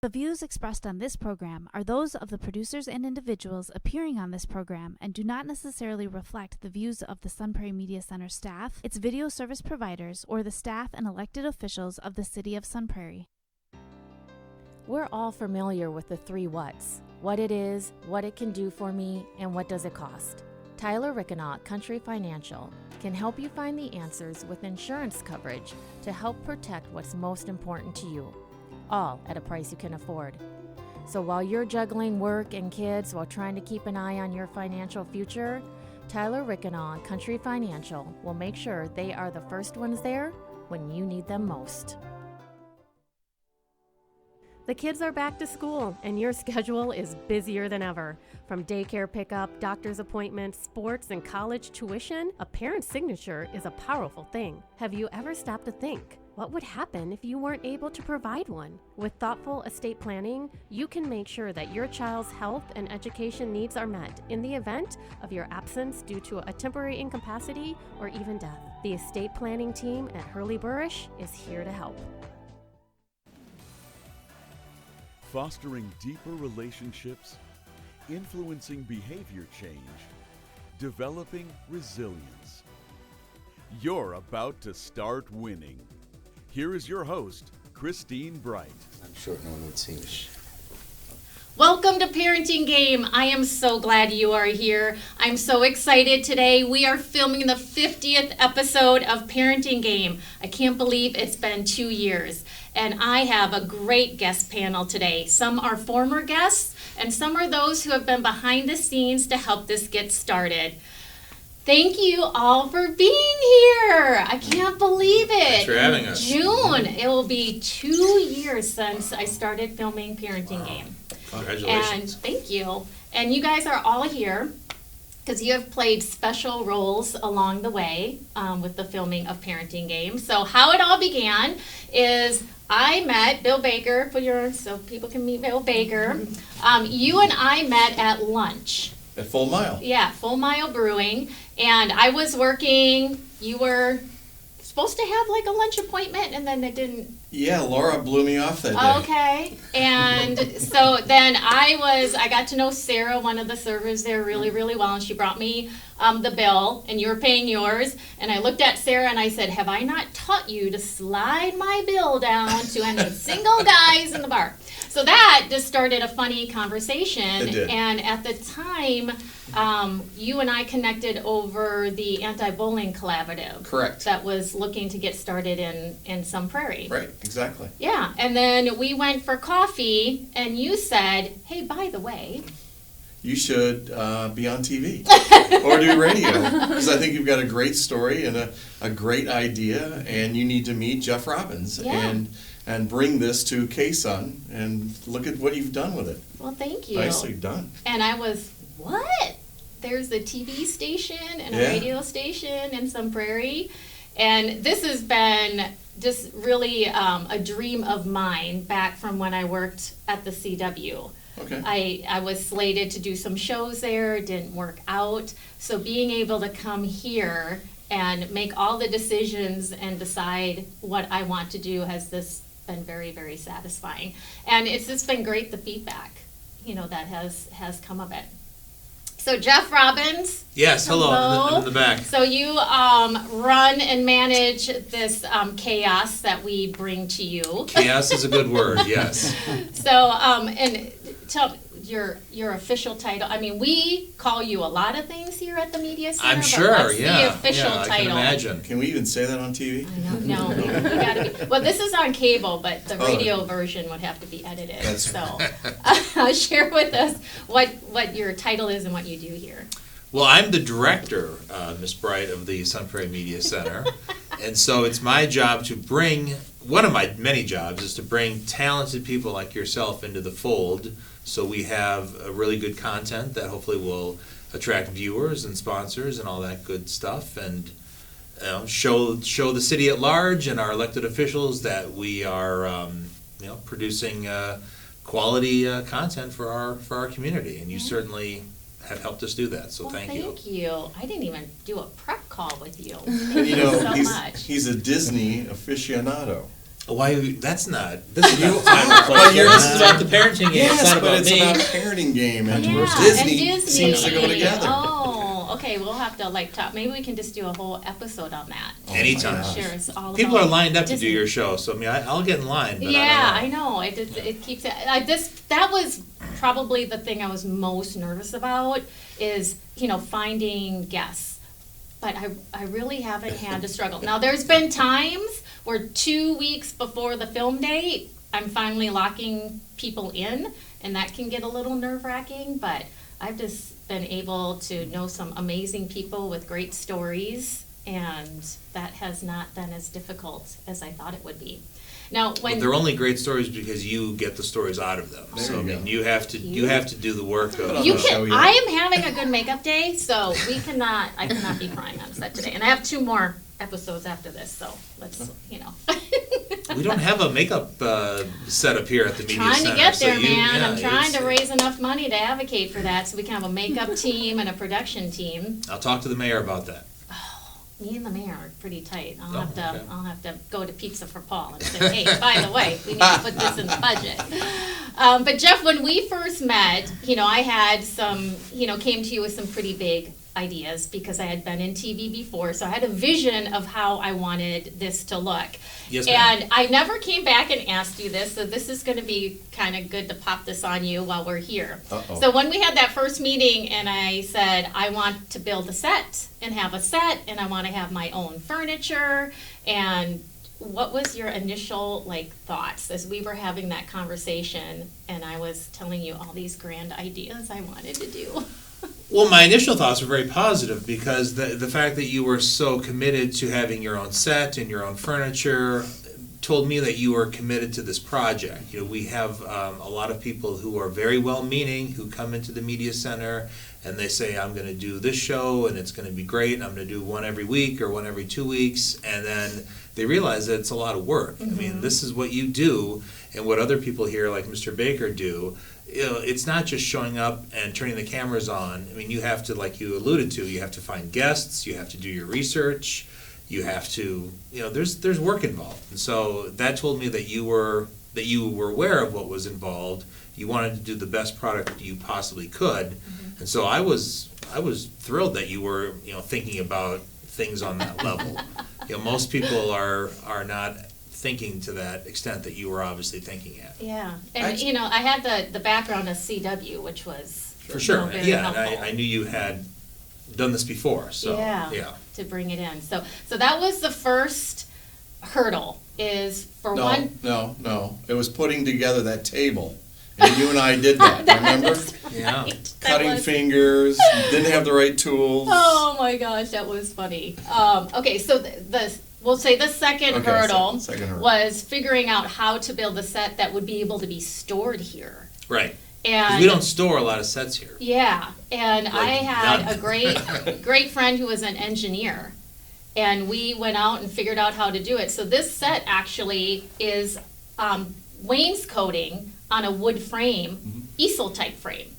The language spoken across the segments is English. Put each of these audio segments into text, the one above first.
The views expressed on this program are those of the producers and individuals appearing on this program and do not necessarily reflect the views of the Sun Prairie Media Center staff, its video service providers, or the staff and elected officials of the City of Sun Prairie. We're all familiar with the three whats: what it is, what it can do for me, and what does it cost. Tyler Rickenaut, Country Financial, can help you find the answers with insurance coverage to help protect what's most important to you, all at a price you can afford. So while you're juggling work and kids while trying to keep an eye on your financial future, Tyler Rickenaut, Country Financial, will make sure they are the first ones there when you need them most. The kids are back to school, and your schedule is busier than ever. From daycare pickup, doctor's appointments, sports, and college tuition, a parent's signature is a powerful thing. Have you ever stopped to think, what would happen if you weren't able to provide one? With thoughtful estate planning, you can make sure that your child's health and education needs are met in the event of your absence due to a temporary incapacity or even death. The estate planning team at Hurley Burrish is here to help. Fostering deeper relationships, influencing behavior change, developing resilience. You're about to start winning. Here is your host, Christine Bright. I'm sure no one would see me. Welcome to Parenting Game. I am so glad you are here. I'm so excited today. We are filming the 50th episode of Parenting Game. I can't believe it's been 2 years. And I have a great guest panel today. Some are former guests, and some are those who have been behind the scenes to help this get started. Thank you all for being here. I can't believe it. Thanks for having us. June, it will be 2 years since I started filming Parenting Game. Congratulations. And thank you. And you guys are all here because you have played special roles along the way with the filming of Parenting Game. So how it all began is I met Bill Baker, so people can meet Bill Baker. You and I met at lunch. At Full Mile. Yeah, Full Mile Brewing. And I was working, you were supposed to have like a lunch appointment, and then it didn't. Yeah, Laura blew me off that day. Okay. And so then I got to know Sarah, one of the servers there, really, really well, and she brought me the bill, and you were paying yours. And I looked at Sarah and I said, have I not taught you to slide my bill down to any single guys in the bar? So that just started a funny conversation. It did. And at the time, you and I connected over the Anti-Bullying Collaborative. Correct. That was looking to get started in Sun Prairie. Right, exactly. Yeah, and then we went for coffee, and you said, hey, by the way, You should be on TV or do radio, because I think you've got a great story and a great idea, and you need to meet Jeff Robbins and bring this to K-Sun, and look at what you've done with it. Well, thank you. Nicely done. And I was, what? There's a TV station and a radio station in Sun Prairie, and this has been just really a dream of mine back from when I worked at the CW. Okay. I was slated to do some shows there, it didn't work out. So being able to come here and make all the decisions and decide what I want to do has this been very, very satisfying. And it's just been great, the feedback, that has come of it. So Jeff Robbins. Yes, hello. I'm in the back. So you run and manage this chaos that we bring to you. Chaos is a good word, yes. So, and tell your official title. I mean, we call you a lot of things here at the Media Center. I'm sure, but what's yeah. the official I title? can imagine. Can we even say that on TV? I know, no, we gotta be. Well, this is on cable, but the radio version would have to be edited. That's so, share with us what your title is and what you do here. Well, I'm the director, Ms. Bright, of the Sun Prairie Media Center. And so it's my job to bring, one of my many jobs is to bring talented people like yourself into the fold, so we have a really good content that hopefully will attract viewers and sponsors and all that good stuff, and show the city at large and our elected officials that we are producing quality content for our community, and you certainly have helped us do that, so thank you. Thank you. I didn't even do a prep call with you. And Thank you so much. he's a Disney aficionado. Why? That's not. This is not But you're- this is about the parenting game. It's Yes, not but about it's me. about parenting game, and Yeah, Disney, and Disney seems to go together. Oh, okay. We'll have to talk. Maybe we can just do a whole episode on that. Anytime. Sure, it's all People about are lined up to do Disney. your show, so I mean, I'll get in line. But Yeah, I I know. It keeps it. That was probably the thing I was most nervous about is finding guests. But I really haven't had to struggle. Now there's been times where 2 weeks before the film date, I'm finally locking people in, and that can get a little nerve-wracking. But I've just been able to know some amazing people with great stories, and that has not been as difficult as I thought it would be. Now, But when they're only great stories because you get the stories out of them. There So I you mean, go. you have to do the work of. you I'll show can, you. I am having a good makeup day, so I cannot be crying on set today. And I have 2 more episodes after this, so let's. We don't have a makeup set up here at the media Trying center. to get so there, you- man. yeah, I'm trying to it's- raise enough money to advocate for that, so we can have a makeup team and a production team. I'll talk to the mayor about that. Me and the mayor are pretty tight. Oh, okay. I'll have to go to Pizza for Paul and say, hey, by the way, we need to put this in the budget. But Jeff, when we first met, I had some, came to you with some pretty big ideas because I had been in TV before, so I had a vision of how I wanted this to look. Yes, ma'am. And I never came back and asked you this, so this is going to be kind of good to pop this on you while we're here. Uh-oh. So when we had that first meeting and I said, I want to build a set and have a set and I want to have my own furniture, and what was your initial thoughts as we were having that conversation and I was telling you all these grand ideas I wanted to do? Well, my initial thoughts were very positive because the fact that you were so committed to having your own set and your own furniture told me that you were committed to this project. We have a lot of people who are very well-meaning who come into the media center and they say, I'm going to do this show and it's going to be great and I'm going to do one every week or one every 2 weeks, and then they realize that it's a lot of work. Mm-hmm. I mean, this is what you do and what other people here like Mr. Baker do. It's not just showing up and turning the cameras on. I mean, you have to, like you alluded to, you have to find guests, you have to do your research, you have to, there's work involved. And so that told me that you were aware of what was involved. You wanted to do the best product you possibly could. Mm-hmm. And so I was thrilled that you were, thinking about things on that level. Most people are not thinking to that extent that you were obviously thinking at. Yeah, and I had the background of CW, which was For sure, very yeah, and helpful. I knew you had done this before, so, yeah. To bring it in. So that was the first hurdle is for No, one. no. It was putting together that table. And you and I did that, remember? Yeah. That Cutting was- fingers, didn't have the right tools. Oh my gosh, that was funny. Okay, so we'll say the second Okay, hurdle second hurdle. was figuring out how to build a set that would be able to be stored here. Right. 'Cause And we don't store a lot of sets here. yeah, and I had none. a great friend who was an engineer, and we went out and figured out how to do it. So this set actually is wainscoting on a wood frame, easel type frame,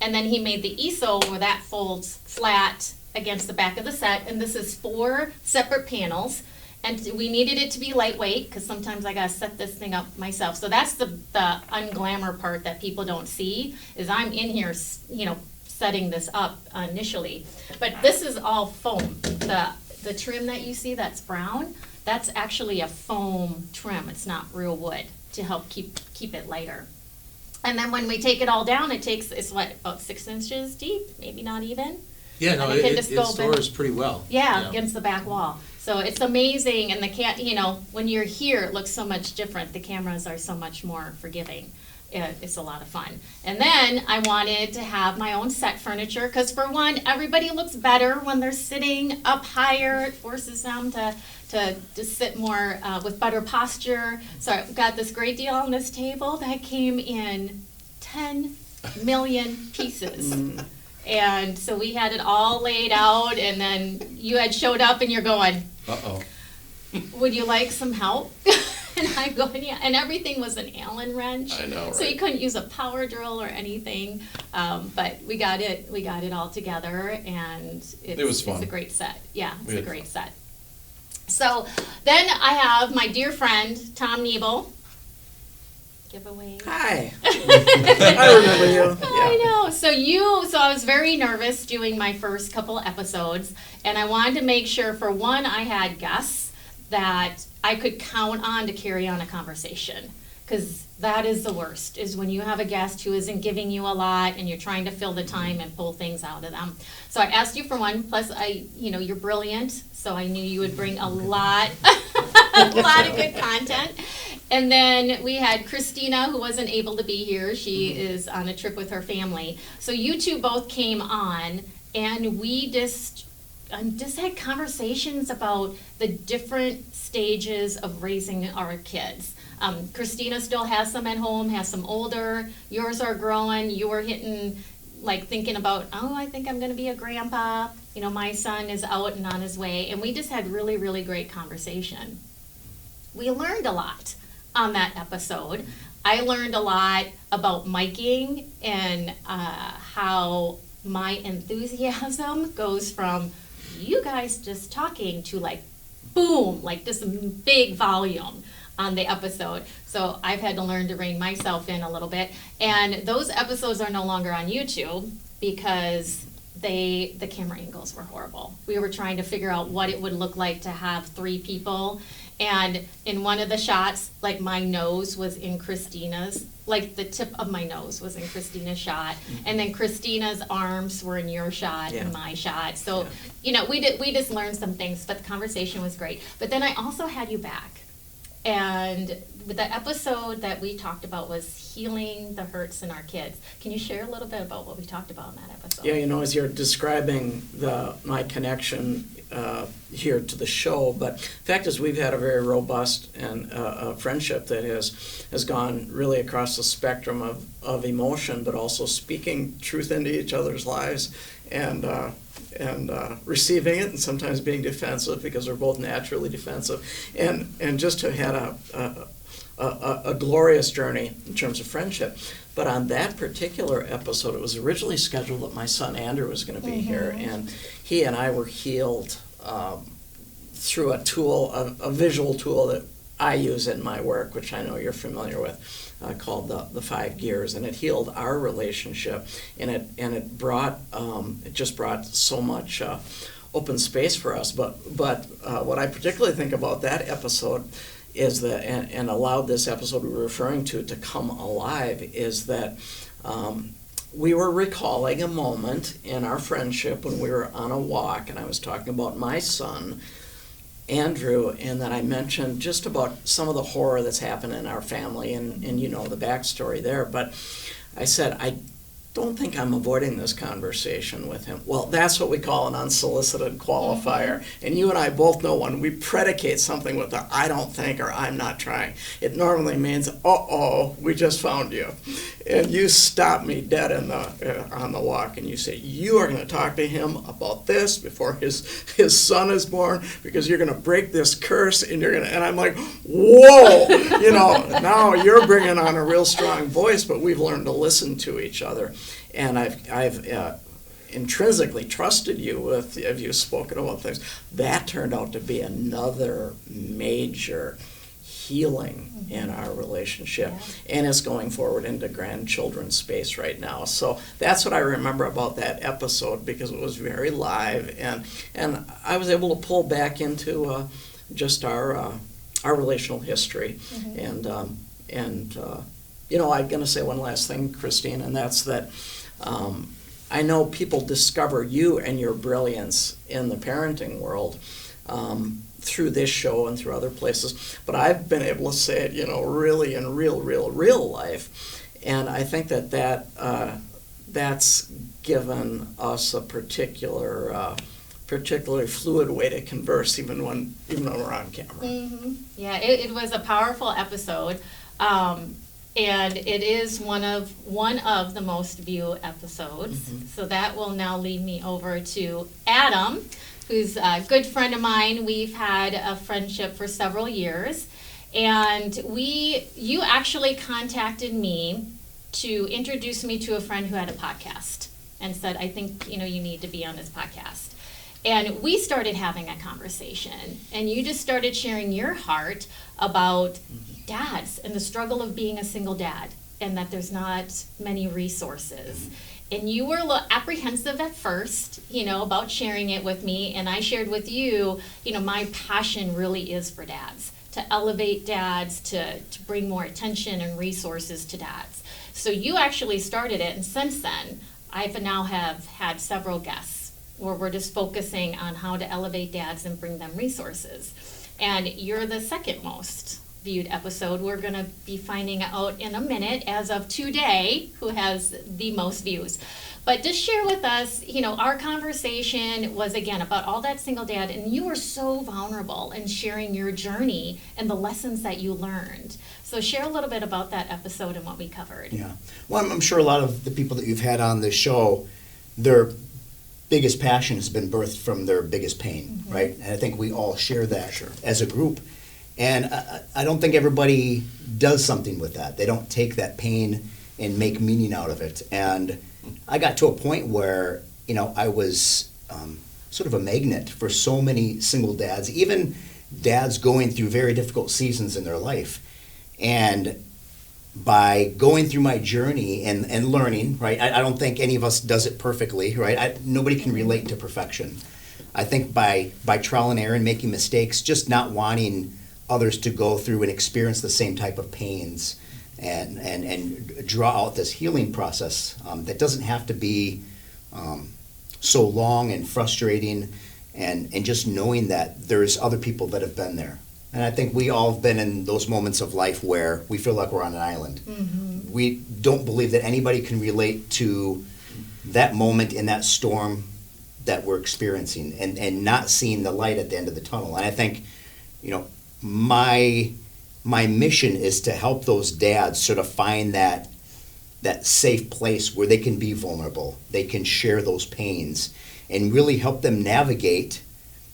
and then he made the easel where that folds flat against the back of the set, and this is 4 separate panels. And we needed it to be lightweight because sometimes I gotta set this thing up myself. So that's the unglamour part that people don't see is I'm in here, setting this up initially. But this is all foam. The trim that you see that's brown, that's actually a foam trim. It's not real wood to help keep it lighter. And then when we take it all down, it's about 6 inches deep, maybe not even. Yeah, no, And it can it just go stores pretty well. Yeah, against the back wall. So it's amazing, and when you're here, it looks so much different. The cameras are so much more forgiving. It's a lot of fun. And then I wanted to have my own set furniture, because for one, everybody looks better when they're sitting up higher. It forces them to sit more with better posture. So I've got this great deal on this table that came in 10 million pieces. And so we had it all laid out, and then you had showed up and you're going, Uh-oh. would you like some help? And I go, yeah, and everything was an Allen wrench. I know, So right? you couldn't use a power drill or anything, but we got it all together, and It was fun. It's a great set. Yeah, We it's a had great set. So then I have my dear friend, Tom Nebel. Giveaway. Hi. I remember you. I know. So I was very nervous doing my first couple episodes, and I wanted to make sure, for one, I had guests that I could count on to carry on a conversation. Because that is the worst, is when you have a guest who isn't giving you a lot and you're trying to fill the time and pull things out of them. So I asked you for one, plus you're brilliant, so I knew you would bring a lot, a lot of good content. And then we had Christina, who wasn't able to be here. She is on a trip with her family. So you two both came on, and we just had conversations about the different stages of raising our kids. Christina still has some at home, has some older. Yours are growing. You were hitting, thinking about, I think I'm going to be a grandpa. My son is out and on his way. And we just had really, really great conversation. We learned a lot on that episode. I learned a lot about miking and how my enthusiasm goes from you guys just talking to boom, this big volume on the episode. So I've had to learn to rein myself in a little bit. And those episodes are no longer on YouTube because the camera angles were horrible. We were trying to figure out what it would look like to have 3 people. And in one of the shots, my nose was in Christina's, the tip of my nose was in Christina's shot. And then Christina's arms were in your shot and my shot. So, we just learned some things, but the conversation was great. But then I also had you back. And the episode that we talked about was healing the hurts in our kids. Can you share a little bit about what we talked about in that episode? Yeah, as you're describing my connection here to the show, but the fact is we've had a very robust and friendship that has gone really across the spectrum of emotion, but also speaking truth into each other's lives and receiving it, and sometimes being defensive because we're both naturally defensive, and just to have had a glorious journey in terms of friendship. But on that particular episode, it was originally scheduled that my son Andrew was going to be here, and he and I were healed through a visual tool that I use in my work, which I know you're familiar with, called the 5 gears, and it healed our relationship, and it just brought so much open space for us. But what I particularly think about that episode is that, and allowed this episode we were referring to come alive, is that we were recalling a moment in our friendship when we were on a walk, and I was talking about my son Andrew, and that I mentioned just about some of the horror that's happened in our family, and the backstory there. But I said, I don't think I'm avoiding this conversation with him. Well, that's what we call an unsolicited qualifier. And you and I both know when we predicate something with a I don't think or I'm not trying, it normally means, we just found you. And you stop me dead on the walk, and you say, you are going to talk to him about this before his son is born, because you're going to break this curse, and I'm like, whoa, now you're bringing on a real strong voice, but we've learned to listen to each other. And I've intrinsically trusted you if you've spoken about things. That turned out to be another major healing in our relationship, and it's going forward into grandchildren's space right now. So that's what I remember about that episode, because it was very live, and I was able to pull back into just our relational history. And I'm going to say one last thing, Christine, and that's that I know people discover you and your brilliance in the parenting world through this show and through other places, but I've been able to say it, really in real life, and I think that's given us a particularly fluid way to converse, even when we're on camera. Yeah, it was a powerful episode. And it is one of the most viewed episodes. So that will now lead me over to Adam, who's a good friend of mine. We've had a friendship for several years. And you actually contacted me to introduce me to a friend who had a podcast and said, I think you need to be on this podcast. And we started having a conversation, and you just started sharing your heart about dads and the struggle of being a single dad, and that there's not many resources. And you were a little apprehensive at first, about sharing it with me, and I shared with you, my passion really is for dads, to elevate dads, to bring more attention and resources to dads. So you actually started it, and since then, I've now have had several guests where we're just focusing on how to elevate dads and bring them resources. And you're the second most viewed episode. We're going to be finding out in a minute, as of today, who has the most views. But just share with us, our conversation was, again, about all that single dad, and you were so vulnerable in sharing your journey and the lessons that you learned. So share a little bit about that episode and what we covered. Yeah. Well, I'm sure a lot of the people that you've had on this show, their biggest passion has been birthed from their biggest pain, right? And I think we all share that as a group. And I don't think everybody does something with that. They don't take that pain and make meaning out of it. And I got to a point where, I was sort of a magnet for so many single dads, even dads going through very difficult seasons in their life. And by going through my journey and learning, right, I don't think any of us does it perfectly, right? Nobody can relate to perfection. I think by trial and error and making mistakes, just not wanting others to go through and experience the same type of pains and draw out this healing process that doesn't have to be so long and frustrating, and just knowing that there's other people that have been there. And I think we all have been in those moments of life where we feel like we're on an island. Mm-hmm. We don't believe that anybody can relate to that moment in that storm that we're experiencing, and not seeing the light at the end of the tunnel. And I think, my mission is to help those dads sort of find that safe place where they can be vulnerable, they can share those pains, and really help them navigate,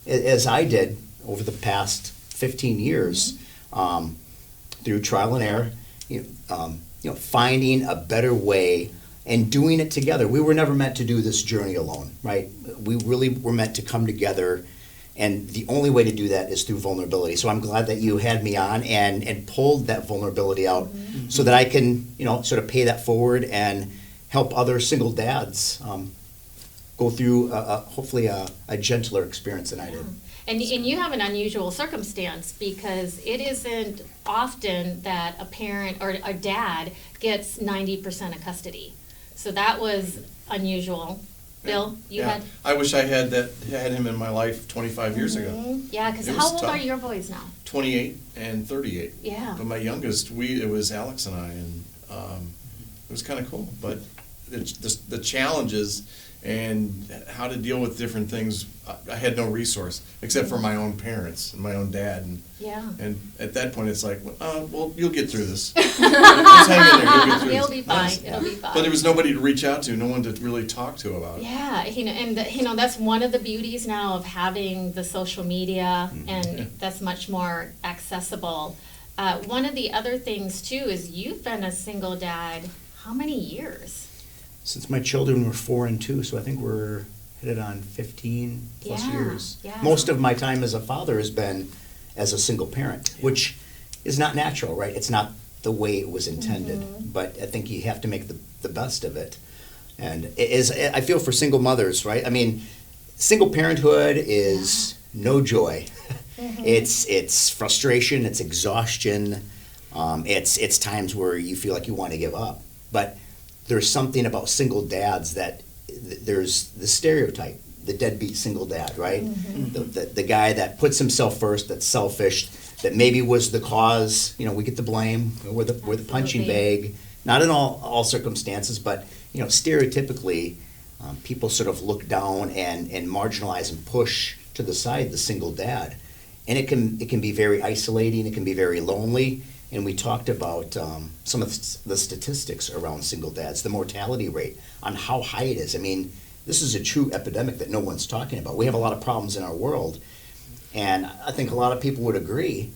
as I did over the past 15 years, through trial and error, finding a better way and doing it together. We were never meant to do this journey alone, right? We really were meant to come together, and the only way to do that is through vulnerability. So I'm glad that you had me on and pulled that vulnerability out, so that I can, sort of pay that forward and help other single dads go through hopefully a gentler experience than I did. And you have an unusual circumstance, because it isn't often that a parent or a dad gets 90% of custody. So that was unusual. Bill, you had? I wish I had him in my life 25 years ago. Yeah, because how old are your boys now? 28 and 38. Yeah. But my youngest, it was Alex and I, and it was kind of cool. But the challenges and how to deal with different things, I had no resource except for my own parents and my own dad. And at that point, it's like, well, you'll get through this. Just hang in there, you'll get through It'll this. be fine. Yes. It'll be fine. But there was nobody to reach out to, no one to really talk to about it. Yeah, that's one of the beauties now of having the social media, and that's much more accessible. One of the other things too is you've been a single dad how many years? Since my children were 4 and 2, so I think we're headed on 15 plus years. Yeah. Most of my time as a father has been as a single parent, which is not natural, right? It's not the way it was intended, but I think you have to make the best of it. And I feel for single mothers, right? I mean, single parenthood is no joy. It's frustration, it's exhaustion, it's times where you feel like you want to give up. But there's something about single dads that there's the stereotype, the deadbeat single dad, right? The guy that puts himself first, that's selfish, that maybe was the cause. We get the blame. We're the punching bag. Not in all circumstances, but stereotypically, people sort of look down and marginalize and push to the side the single dad, and it can be very isolating. It can be very lonely. And we talked about some of the statistics around single dads, the mortality rate, on how high it is. I mean, this is a true epidemic that no one's talking about. We have a lot of problems in our world, and I think a lot of people would agree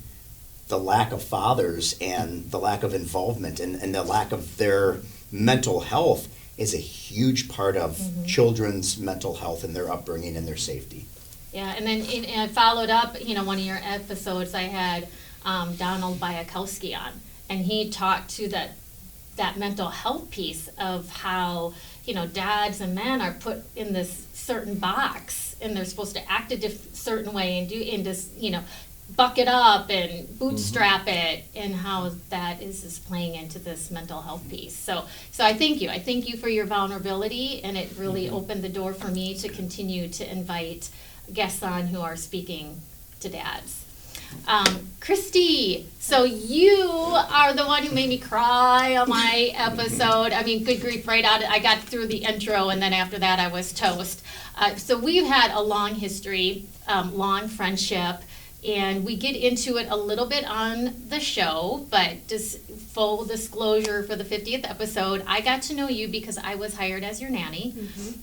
the lack of fathers and the lack of involvement and the lack of their mental health is a huge part of children's mental health and their upbringing and their safety. Yeah, and then I followed up, one of your episodes I had Donald Bayakowski on, and he talked to that mental health piece of how, dads and men are put in this certain box, and they're supposed to act a certain way and just, buck it up and bootstrap it, and how that is playing into this mental health piece. So I thank you. I thank you for your vulnerability, and it really opened the door for me to continue to invite guests on who are speaking to dads. Christy, so you are the one who made me cry on my episode. I mean, good grief, right out. I got through the intro, and then after that I was toast. So we've had a long history, long friendship, and we get into it a little bit on the show, but just full disclosure for the 50th episode, I got to know you because I was hired as your nanny.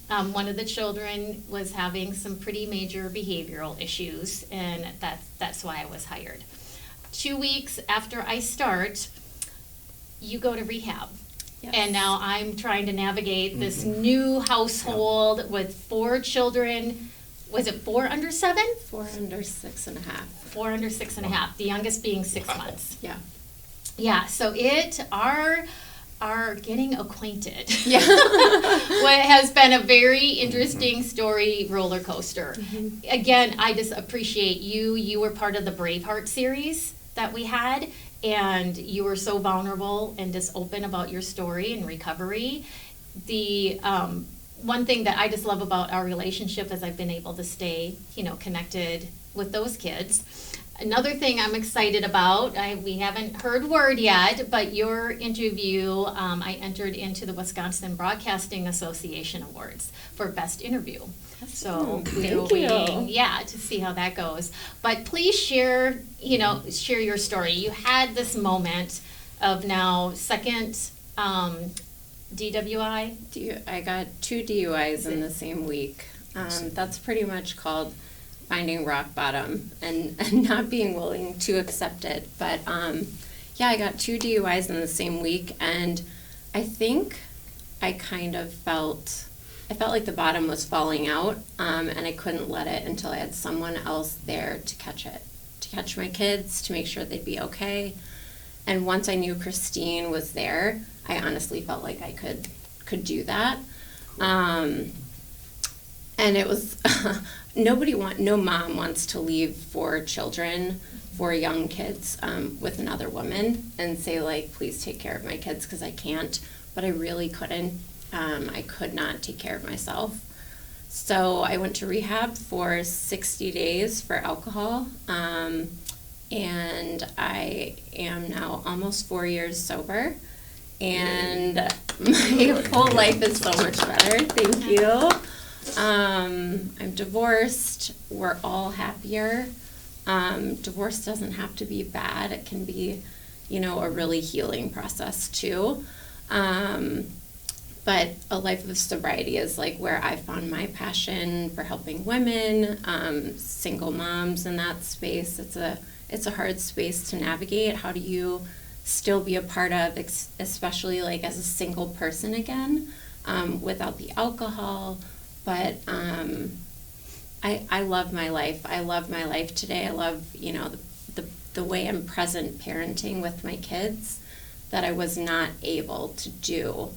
One of the children was having some pretty major behavioral issues, and that's why I was hired. 2 weeks after I start, you go to rehab. Yes. And now I'm trying to navigate this new household with 4 children. Was it 4 under 7? 4 under 6.5. 4 under 6.5. The youngest being 6 months. Yeah. Yeah. So our getting acquainted. Yeah. What has been a very interesting story roller coaster. Again, I just appreciate you. You were part of the Braveheart series that we had, and you were so vulnerable and just open about your story and recovery. The one thing that I just love about our relationship is I've been able to stay, connected with those kids. Another thing I'm excited about, we haven't heard word yet, but your interview, I entered into the Wisconsin Broadcasting Association Awards for Best Interview. So we're waiting, to see how that goes. But please share your story. You had this moment of now second DWI? I got 2 DUIs in the same week. That's pretty much called finding rock bottom and not being willing to accept it. But I got 2 DUIs in the same week, and I think I kind of felt like the bottom was falling out, and I couldn't let it until I had someone else there to catch it, to catch my kids, to make sure they'd be okay. And once I knew Christine was there, I honestly felt like I could do that. And it was no mom wants to leave 4 children, 4 young kids with another woman and say, like, please take care of my kids, because I can't. But I really couldn't. I could not take care of myself. So I went to rehab for 60 days for alcohol. And I am now almost 4 years sober. And my whole life is so much better. Thank you. I'm divorced. We're all happier. Divorce doesn't have to be bad. It can be, a really healing process too. But a life of sobriety is like where I found my passion for helping women, single moms in that space. It's a hard space to navigate. How do you still be a part of, especially like as a single person again, without the alcohol? But I love my life. I love my life today. I love, the way I'm present parenting with my kids that I was not able to do,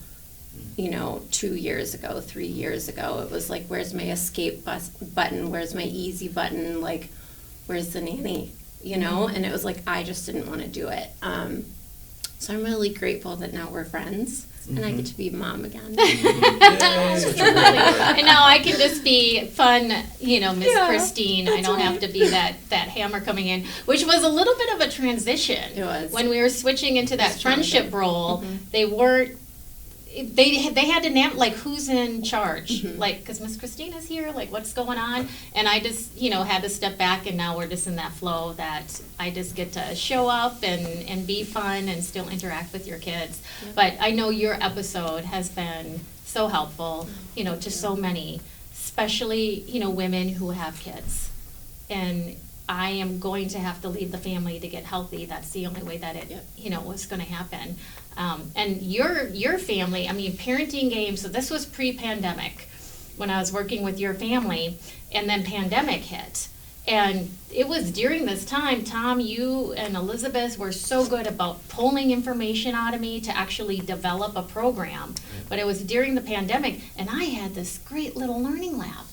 2 years ago, 3 years ago. It was like, where's my escape button? Where's my easy button? Like, where's the nanny? And it was like, I just didn't want to do it. So I'm really grateful that now we're friends. And I get to be mom again. And now I can just be fun, Miss Christine. I don't have to be that hammer coming in, which was a little bit of a transition. It was. When we were switching into that friendship role, they weren't, they had to name, like, who's in charge? Like, because Miss Christina's here, like, what's going on? And I just, had to step back, and now we're just in that flow that I just get to show up and be fun and still interact with your kids. Yep. But I know your episode has been so helpful, to so many, especially, women who have kids. And I am going to have to leave the family to get healthy. That's the only way that it, was going to happen. And your family, I mean, parenting game, so this was pre-pandemic. when I was working with your family, and then pandemic hit. And it was during this time, Tom, you and Elizabeth were so good about pulling information out of me to actually develop a program. But it was during the pandemic, and I had this great little learning lab.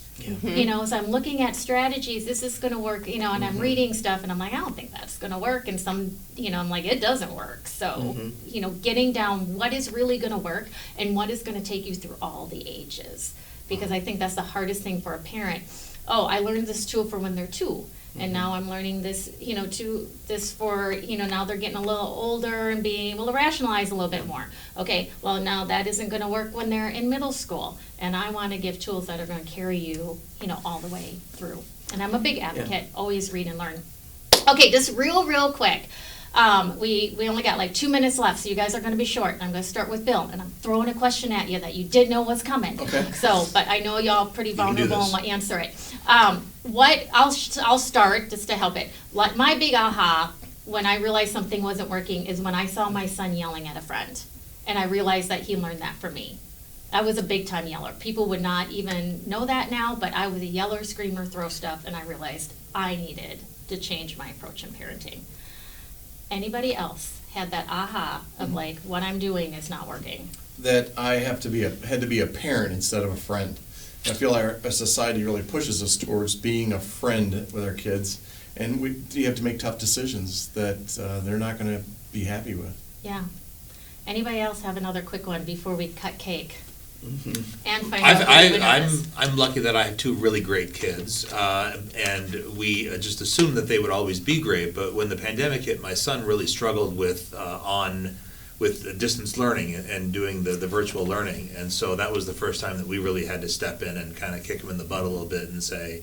You know, so I'm looking at strategies, this is gonna work, you know, and I'm reading stuff, and I'm like, I don't think that's gonna work, and I'm like, it doesn't work. So, you know, getting down what is really gonna work and what is gonna take you through all the ages. Because I think that's the hardest thing for a parent. Oh, I learned this tool for when they're 2, and now I'm learning this, you know, this for, you know, now they're getting a little older and being able to rationalize a little bit more. Okay, well, now that isn't going to work when they're in middle school, and I want to give tools that are going to carry you, you know, all the way through. And I'm a big advocate, always read and learn. Okay, just real quick. We only got like 2 minutes left, so you guys are going to be short. I'm going to start with Bill, and I'm throwing a question at you that you did know was coming. Okay. So, but I know y'all pretty can do vulnerable this. and will answer it. I'll start just to help it. My big aha when I realized something wasn't working is when I saw my son yelling at a friend, and I realized that he learned that from me. I was a big time yeller. People would not even know that now, but I was a yeller, screamer, throw stuff, and I realized I needed to change my approach in parenting. Anybody else had that aha of like, what I'm doing is not working? That I had to be a parent instead of a friend. I feel like our society really pushes us towards being a friend with our kids, and you have to make tough decisions that they're not going to be happy with. Yeah. Anybody else have another quick one before we cut cake? And find out who the winner is. I'm lucky that I have 2 really great kids, and we just assumed that they would always be great. But when the pandemic hit, my son really struggled with distance learning and doing the virtual learning, and so that was the first time that we really had to step in and kind of kick him in the butt a little bit and say,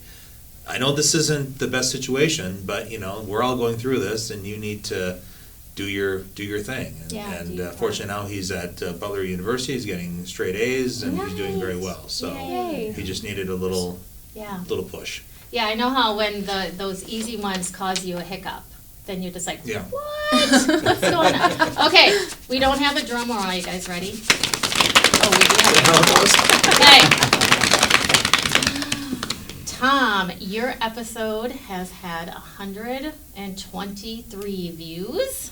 I know this isn't the best situation, but you know we're all going through this, and you need to do your thing. And fortunately now he's at Butler University. He's getting straight A's, and he's doing very well. So he just needed a little push. Yeah, I know how when those easy ones cause you a hiccup, then you're just like, Yeah. what? What's going on? Okay, we don't have a drum roll. Are you guys ready? Oh, we do have a drum roll. Okay. Tom, your episode has had 123 views.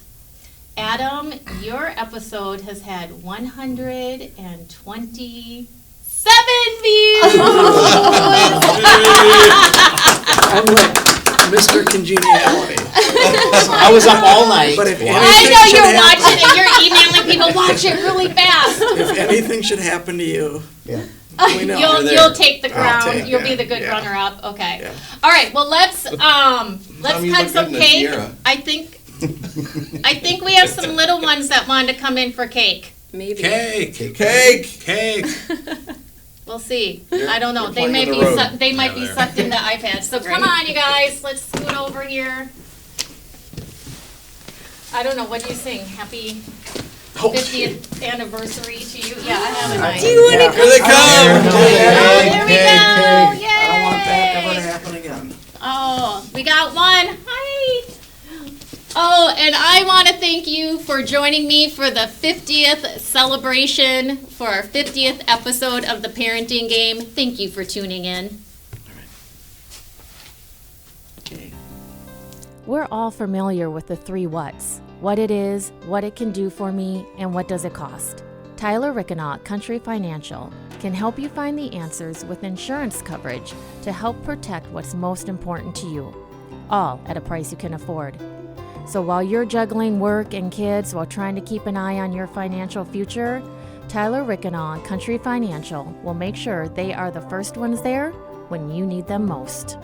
Adam, your episode has had 127 views. I'm like Mr. Congeniality. I was up all night. But if I anything know should you're happen- watching it. You're emailing people. Watch it really fast. If anything should happen to you, Yeah. we know. You'll take the I'll crown. take You'll be it, the good yeah. runner-up. Okay. Yeah. All right. Well, let's you cut look some good in a cake. tiara. I think we have some little ones that wanted to come in for cake. Maybe. Cake. We'll see. I don't know. you're They may playing on be the road. they might be sucked into iPads. So come on, you guys. Let's scoot over here. I don't know. What do you sing? Happy 50th anniversary to you. Yeah, I have a nice. Do you want to Here they come. Oh, there we go. Yay! I don't want that ever to happen again. Oh, we got one. Hi. Oh, and I want to thank you for joining me for the 50th celebration for our 50th episode of the Parenting Game. Thank you for tuning in. Okay. We're all familiar with the 3 whats: what it is, what it can do for me, and what does it cost. Tyler Rickenaut, Country Financial, can help you find the answers with insurance coverage to help protect what's most important to you, all at a price you can afford. So while you're juggling work and kids while trying to keep an eye on your financial future, Tyler Rickenaut, Country Financial, will make sure they are the first ones there when you need them most.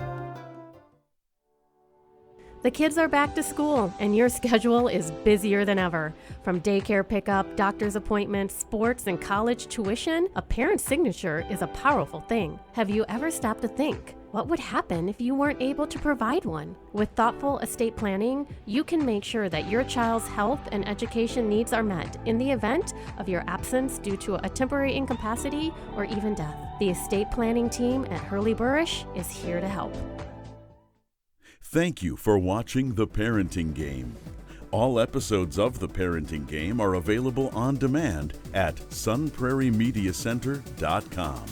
The kids are back to school, and your schedule is busier than ever. From daycare pickup, doctor's appointments, sports, and college tuition, a parent's signature is a powerful thing. Have you ever stopped to think, what would happen if you weren't able to provide one? With thoughtful estate planning, you can make sure that your child's health and education needs are met in the event of your absence due to a temporary incapacity or even death. The estate planning team at Hurley Burrish is here to help. Thank you for watching The Parenting Game. All episodes of The Parenting Game are available on demand at sunprairiemediacenter.com.